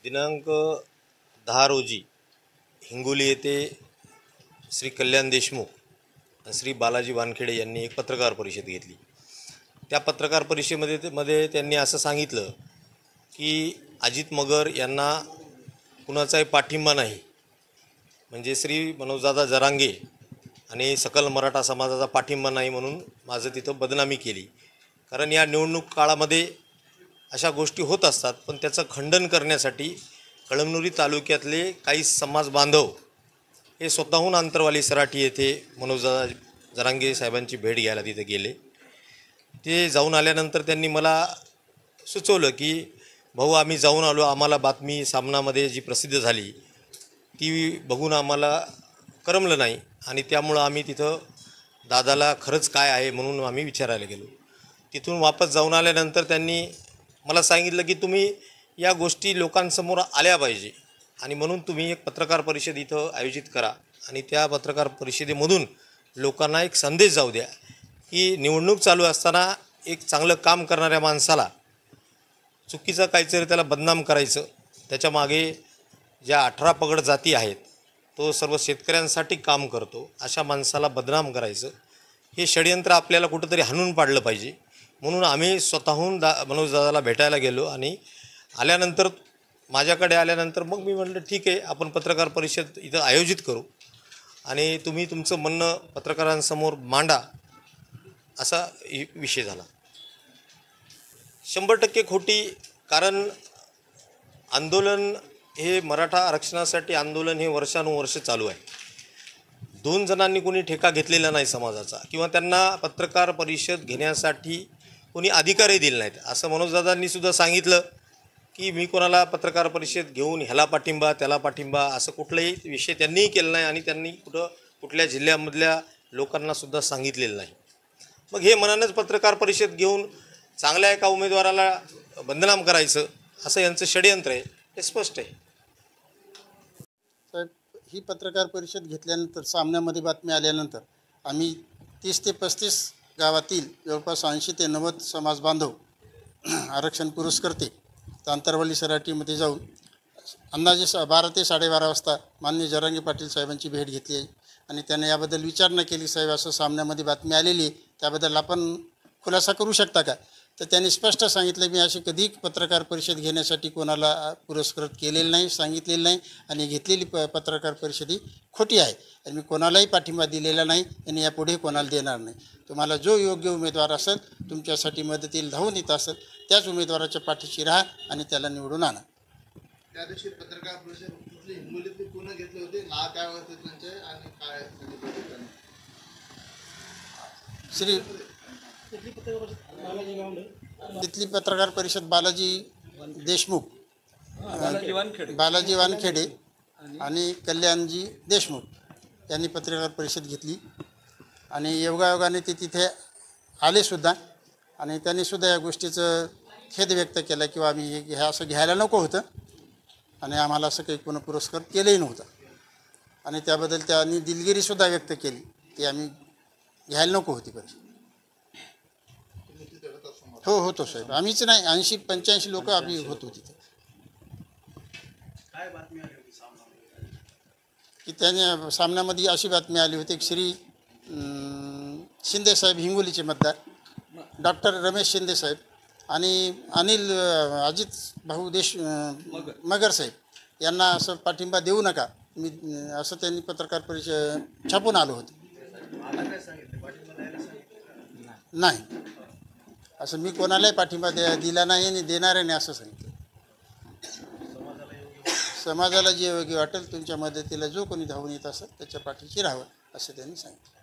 दिनांक 10 रोजी हिंगोली येथे श्री कल्याण देशमुख आणि श्री बालाजी वानखेडे यांनी एक पत्रकार परिषद घेतली। त्या पत्रकार परिषदेमध्ये त्यांनी असं सांगितलं की अजित मगर यांना कुणाचाही पाठिंबा नाही, म्हणजे श्री मनोजदादा जरांगे आणि सकल मराठा समाजाचा पाठिंबा नाही म्हणून माझं तिथं बदनामी केली। कारण या निवडणूक काळामध्ये अशा गोष्टी होत असतात, पण त्याचं खंडन करण्यासाठी कळमनुरी तालुक्यातले काही समाज बांधव हे स्वतःहून अंतरवाली सराठी येथे मनोजदादा जरांगे साहेबांची भेट घ्यायला तिथे गेले। ते जाऊन आल्यानंतर त्यांनी मला सुचवलं की भाऊ आम्ही जाऊन आलो, आम्हाला बातमी सामनामध्ये जी प्रसिद्ध झाली ती बघून आम्हाला करमलं नाही आणि त्यामुळं आम्ही तिथं दादाला खरंच काय आहे म्हणून आम्ही विचारायला गेलो। तिथून वापस जाऊन आल्यानंतर त्यांनी मला सांगितलं की तुम्ही या गोष्टी लोकांसमोर आल्या पाहिजे आणि म्हणून तुम्ही एक पत्रकार परिषद इथं आयोजित करा आणि त्या पत्रकार परिषदेमधून लोकांना एक संदेश जाऊ द्या की निवडणूक चालू असताना एक चांगलं काम करणाऱ्या माणसाला चुकीचं काहीतरी त्याला बदनाम करायचं, त्याच्या मागे ज्या 18 पगड जाती आहेत तो सर्व शेतकऱ्यांसाठी काम करतो, अशा माणसाला बदनाम करायचं हे षडयंत्र आपल्याला कुठंतरी हाणून पाडलं पाहिजे। म्हणून आम्ही स्वतःहून मनोजदादाला भेटायला गेलो आणि आल्यानंतर माझ्याकडे आल्यानंतर मग मी म्हटलं ठीक आहे, आपण पत्रकार परिषद इथं आयोजित करू आणि तुम्ही तुमचं म्हणणं पत्रकारांसमोर मांडा, असा विषय झाला। 100% खोटी, कारण आंदोलन हे मराठा आरक्षणासाठी आंदोलन हे वर्षानुवर्ष चालू आहे। 2 जणांनी कोणी ठेका घेतलेला नाही समाजाचा किंवा त्यांना पत्रकार परिषद घेण्यासाठी कोणी अधिकारही दिले नाहीत। असं मनोजदादांनी सुद्धा सांगितलं की मी कोणाला पत्रकार परिषद घेऊन ह्याला पाठिंबा त्याला पाठिंबा असं कुठलाही विषय त्यांनीही केला नाही आणि त्यांनी कुठल्या जिल्ह्यामधल्या लोकांना सुद्धा सांगितलेलं नाही। मग हे मनानंच पत्रकार परिषद घेऊन चांगल्या एका उमेदवाराला बदनाम करायचं असं यांचं षडयंत्र आहे, हे स्पष्ट आहे। साहेब, ही पत्रकार परिषद घेतल्यानंतर सामन्यामध्ये बातमी आल्यानंतर आम्ही 30 ते 35 गावातील जवळपास 80 ते 90 समाज बांधव आरक्षण पुरस्कर्ते आंतरवाली सराटीमध्ये जाऊन अंदाजे 12 ते 12:30 वाजता माननीय जरांगे पाटील साहेबांची भेट घेतली आहे आणि त्यांनी याबद्दल विचारणा केली, साहेब असं सामन्यामध्ये बातमी आलेली आहे, त्याबद्दल आपण खुलासा करू शकता का? तर त्यांनी स्पष्ट सांगितलं मी अशी कधी पत्रकार परिषद घेण्यासाठी कोणाला पुरस्कृत केलेलं नाही, सांगितलेलं नाही आणि घेतलेली पत्रकार परिषद ही खोटी आहे आणि मी कोणालाही पाठिंबा दिलेला नाही आणि यापुढे कोणाला देणार नाही। तुम्हाला जो योग्य उमेदवार असेल, तुमच्यासाठी मदतीला धावून येत असेल, त्याच उमेदवाराच्या पाठीशी राहा आणि त्याला निवडून आणा। त्या दिवशी पत्रकार परिषद हिंगोलीतले पुन्हा घेतले होते, नाव काय होते त्यांचे आणि काय श्री तिथली पत्रकार परिषद बालाजी देशमुख, बालाजी वानखेडे आणि कल्याणजी देशमुख यांनी पत्रकार परिषद घेतली आणि योगायोगाने ते तिथे आलेसुद्धा आणि त्यांनीसुद्धा या गोष्टीचं खेद व्यक्त केला किंवा आम्ही हे असं घ्यायला नको होतं आणि आम्हाला असं काही कोणी पुरस्कार केलंही नव्हतं आणि त्याबद्दल त्यांनी दिलगिरीसुद्धा व्यक्त केली की आम्ही घ्यायला नको होती परिषद। हो होतो साहेब, आम्हीच नाही 80-85 लोक आम्ही होतो तिथे। की त्याने सामन्यामध्ये अशी बातमी आली होती की श्री शिंदेसाहेब हिंगोलीचे मतदार डॉक्टर रमेश शिंदेसाहेब आणि अनिल अजित भाऊ मगर साहेब यांना असं पाठिंबा देऊ नका, मी असं त्यांनी पत्रकार परिषद छापून आलो होतं। नाही, असं मी कोणालाही पाठिंबा दिला नाही आणि देणार नाही असं सांगितलं। समाजाला जे योग्य वाटेल तुमच्या मदतीला जो कोणी धावून येत असेल त्याच्या पाठीशी राहावं असं त्यांनी सांगितलं।